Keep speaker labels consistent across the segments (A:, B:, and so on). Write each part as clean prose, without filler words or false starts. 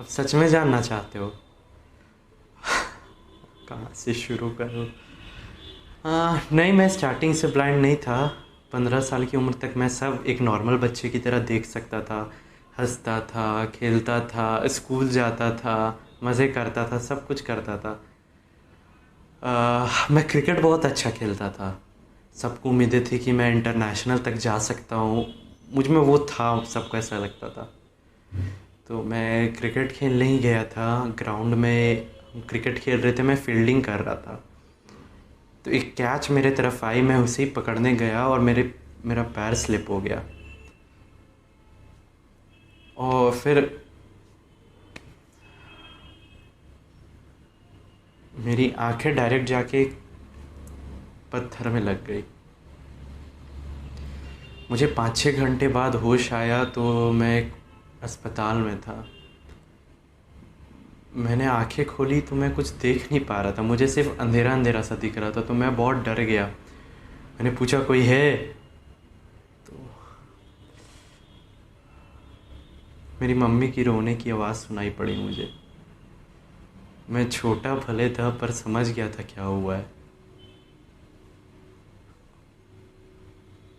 A: अब सच में जानना चाहते हो? कहाँ से शुरू करूँ? नहीं, मैं स्टार्टिंग से ब्लाइंड नहीं था। 15 साल की उम्र तक मैं सब एक नॉर्मल बच्चे की तरह देख सकता था। हंसता था, खेलता था, स्कूल जाता था, मज़े करता था, सब कुछ करता था। मैं क्रिकेट बहुत अच्छा खेलता था। सबको उम्मीदें थी कि मैं इंटरनेशनल तक जा सकता हूँ। मुझ में वो था, सबको ऐसा लगता था। तो मैं क्रिकेट खेलने ही गया था। ग्राउंड में हम क्रिकेट खेल रहे थे, मैं फील्डिंग कर रहा था। तो एक कैच मेरे तरफ आई, मैं उसे ही पकड़ने गया और मेरा पैर स्लिप हो गया। और फिर मेरी आंखें डायरेक्ट जाके पत्थर में लग गई। मुझे 5-6 घंटे बाद होश आया तो मैं एक अस्पताल में था। मैंने आंखें खोली तो मैं कुछ देख नहीं पा रहा था, मुझे सिर्फ अंधेरा अंधेरा सा दिख रहा था। तो मैं बहुत डर गया। मैंने पूछा, कोई है? तो मेरी मम्मी की रोने की आवाज़ सुनाई पड़ी मुझे। मैं छोटा भले था पर समझ गया था क्या हुआ है।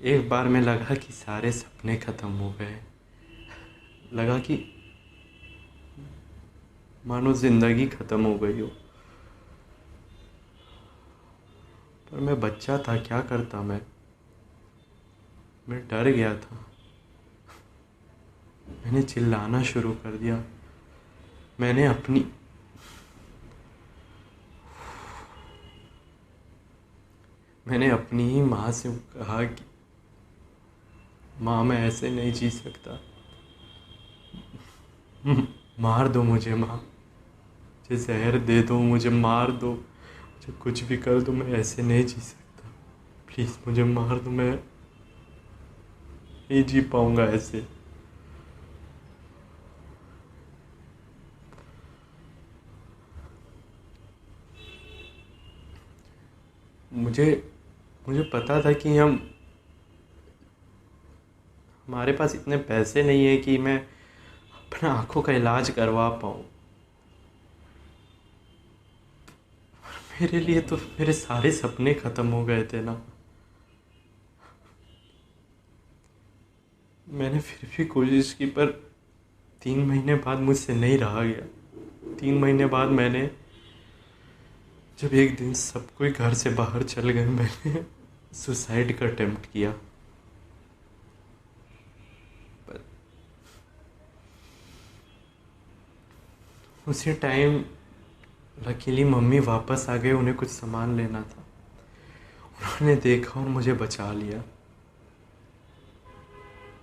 A: एक बार में लगा कि सारे सपने ख़त्म हो गए। लगा कि मानो ज़िंदगी ख़त्म हो गई हो। पर मैं बच्चा था, क्या करता मैं डर गया था। मैंने चिल्लाना शुरू कर दिया। मैंने अपनी मैंने अपनी ही माँ से कहा कि माँ, मैं ऐसे नहीं जी सकता। मार दो मुझे माँ, मुझे जहर दे दो, मुझे मार दो, मुझे कुछ भी कर दो, मैं ऐसे नहीं जी सकता। प्लीज़ मुझे मार दो, मैं नहीं जी पाऊँगा ऐसे। मुझे मुझे पता था कि हमारे पास इतने पैसे नहीं है कि मैं अपना आँखों का इलाज करवा पाऊँ। मेरे लिए तो मेरे सारे सपने ख़त्म हो गए थे ना। मैंने फिर भी कोशिश की पर 3 महीने बाद मुझसे नहीं रहा गया। 3 महीने बाद मैंने, जब एक दिन सब कोई घर से बाहर चल गए, मैंने सुसाइड का अटेम्प्ट किया। पर उसी टाइम लकीली मम्मी वापस आ गए, उन्हें कुछ सामान लेना था। उन्होंने देखा और मुझे बचा लिया।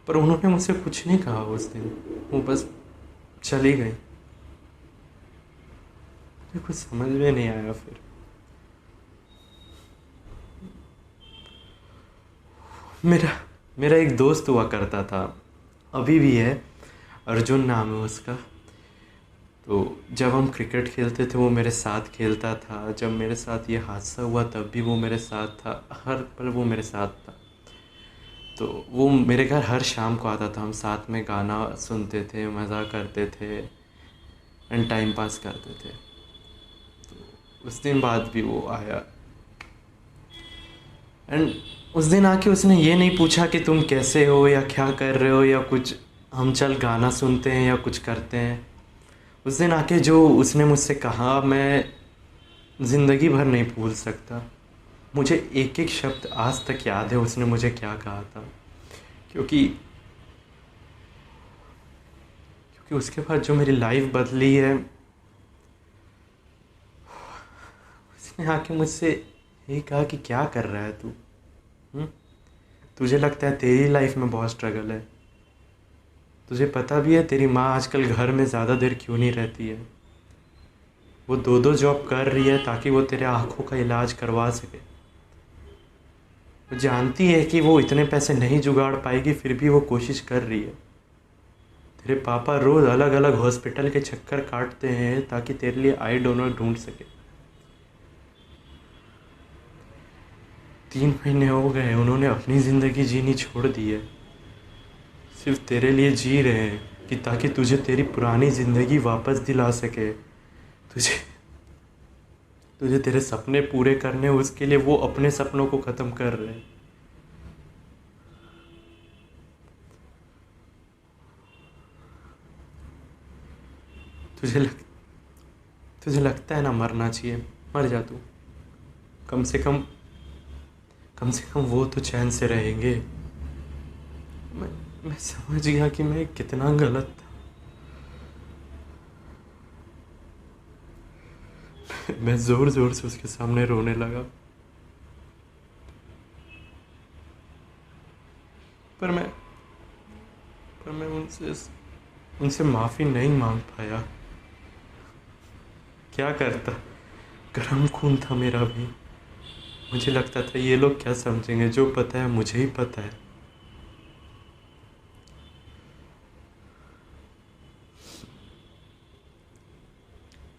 A: पर उन्होंने मुझसे कुछ नहीं कहा उस दिन, वो बस चली गई। मुझे कुछ समझ में नहीं आया फिर। मेरा मेरा एक दोस्त हुआ करता था, अभी भी है, अर्जुन नाम है उसका। तो जब हम क्रिकेट खेलते थे वो मेरे साथ खेलता था। जब मेरे साथ ये हादसा हुआ तब भी वो मेरे साथ था, हर पल वो मेरे साथ था। तो वो मेरे घर हर शाम को आता था, हम साथ में गाना सुनते थे, मज़ा करते थे एंड टाइम पास करते थे। उस दिन बाद भी वो आया एंड उस दिन आके उसने ये नहीं पूछा कि तुम कैसे हो या क्या कर रहे हो या कुछ, हम चल गाना सुनते हैं या कुछ करते हैं। उस दिन आके जो उसने मुझसे कहा, मैं ज़िंदगी भर नहीं भूल सकता। मुझे एक एक शब्द आज तक याद है उसने मुझे क्या कहा था। क्योंकि क्योंकि उसके बाद जो मेरी लाइफ बदली है, उसने आके मुझसे यही कहा कि क्या कर रहा है तू। हम्म? तुझे लगता है तेरी लाइफ में बहुत स्ट्रगल है? तुझे पता भी है तेरी माँ आजकल घर में ज़्यादा देर क्यों नहीं रहती है? वो दो दो जॉब कर रही है ताकि वो तेरे आँखों का इलाज करवा सके। वो जानती है कि वो इतने पैसे नहीं जुगाड़ पाएगी, फिर भी वो कोशिश कर रही है। तेरे पापा रोज़ अलग अलग हॉस्पिटल के चक्कर काटते हैं ताकि तेरे लिए आई डोनर ढूंढ सके। 3 महीने हो गए, उन्होंने अपनी ज़िंदगी जीनी छोड़ दी है, सिर्फ तेरे लिए जी रहे हैं। कि ताकि तुझे तेरी पुरानी ज़िंदगी वापस दिला सके। तुझे तुझे तेरे सपने पूरे करने हैं, उसके लिए वो अपने सपनों को ख़त्म कर रहे हैं। तुझे लग तुझे लगता है ना मरना चाहिए, मर जा तू। कम से कम वो तो चैन से रहेंगे। मैं मैं समझ गया कि मैं कितना गलत था। मैं ज़ोर ज़ोर से उसके सामने रोने लगा। पर मैं पर मैं उनसे माफ़ी नहीं मांग पाया। क्या करता, गर्म खून था मेरा भी। मुझे लगता था ये लोग क्या समझेंगे, जो पता है मुझे ही पता है।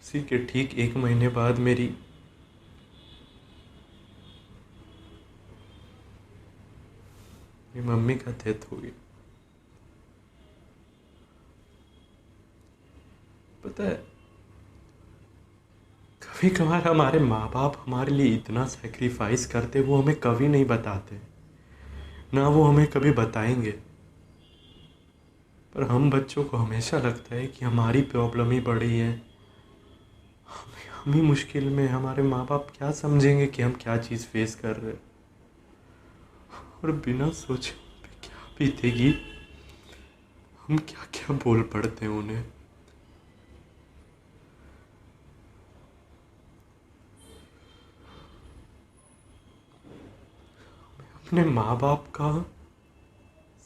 A: उसी के ठीक 1 महीने बाद मेरी मम्मी का डेथ हो गई। पता है, कभी कभार हमारे माँ बाप हमारे लिए इतना सेक्रीफाइस करते, वो हमें कभी नहीं बताते, ना वो हमें कभी बताएंगे। पर हम बच्चों को हमेशा लगता है कि हमारी प्रॉब्लम ही बड़ी है, हम ही मुश्किल में, हमारे माँ बाप क्या समझेंगे कि हम क्या चीज़ फेस कर रहे हैं। और बिना सोचे पे क्या बीतेगी, हम क्या क्या बोल पड़ते हैं उन्हें। अपने माँ बाप का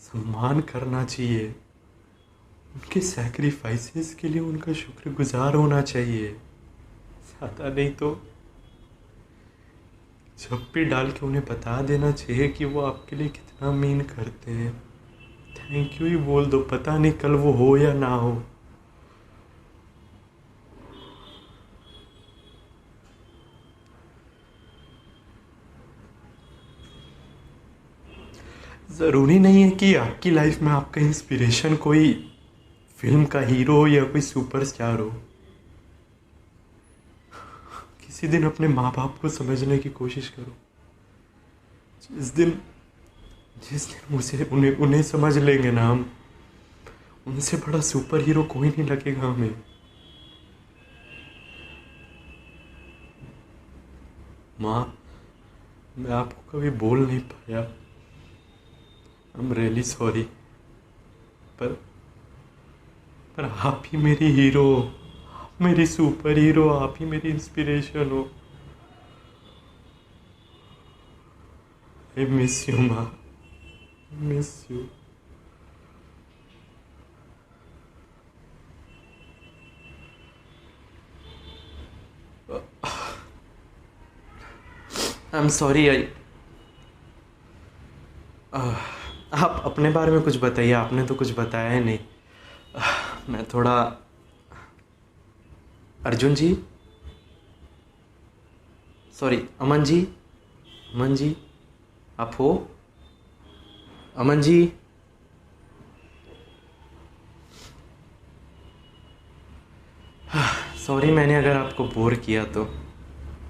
A: सम्मान करना चाहिए, उनके सैक्रिफाइसेस के लिए उनका शुक्रगुजार होना चाहिए। ज़्यादा नहीं तो जब भी डाल के उन्हें बता देना चाहिए कि वो आपके लिए कितना मीन करते हैं। थैंक यू ही बोल दो, पता नहीं कल वो हो या ना हो। ज़रूरी नहीं है कि आपकी लाइफ में आपका इंस्पिरेशन कोई फिल्म का हीरो हो या कोई सुपरस्टार हो। किसी दिन अपने माँ बाप को समझने की कोशिश करो। जिस दिन उन्हें उन्हें समझ लेंगे ना हम, उनसे बड़ा सुपर हीरो कोई नहीं लगेगा हमें। माँ, मैं आपको कभी बोल नहीं पाया, आई एम रियली सॉरी। पर पर आप ही मेरी हीरो हो, आप मेरी सुपर हीरो, आप ही मेरी इंस्पिरेशन हो। आई मिस यू माँ, miss you. I am sorry. आप अपने बारे में कुछ बताइए, आपने तो कुछ बताया ही नहीं। मैं थोड़ा। अर्जुन जी, सॉरी, अमन जी, अमन जी, आप हो? अमन जी, सॉरी मैंने अगर आपको बोर किया तो।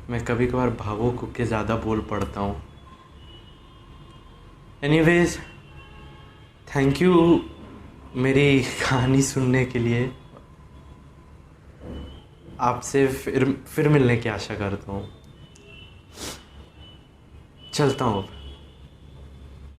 A: मैं कभी कभार भावुक होकर ज़्यादा बोल पड़ता हूँ। एनीवेज, थैंक यू मेरी कहानी सुनने के लिए। आपसे फिर मिलने की आशा करता हूँ। चलता हूँ अब।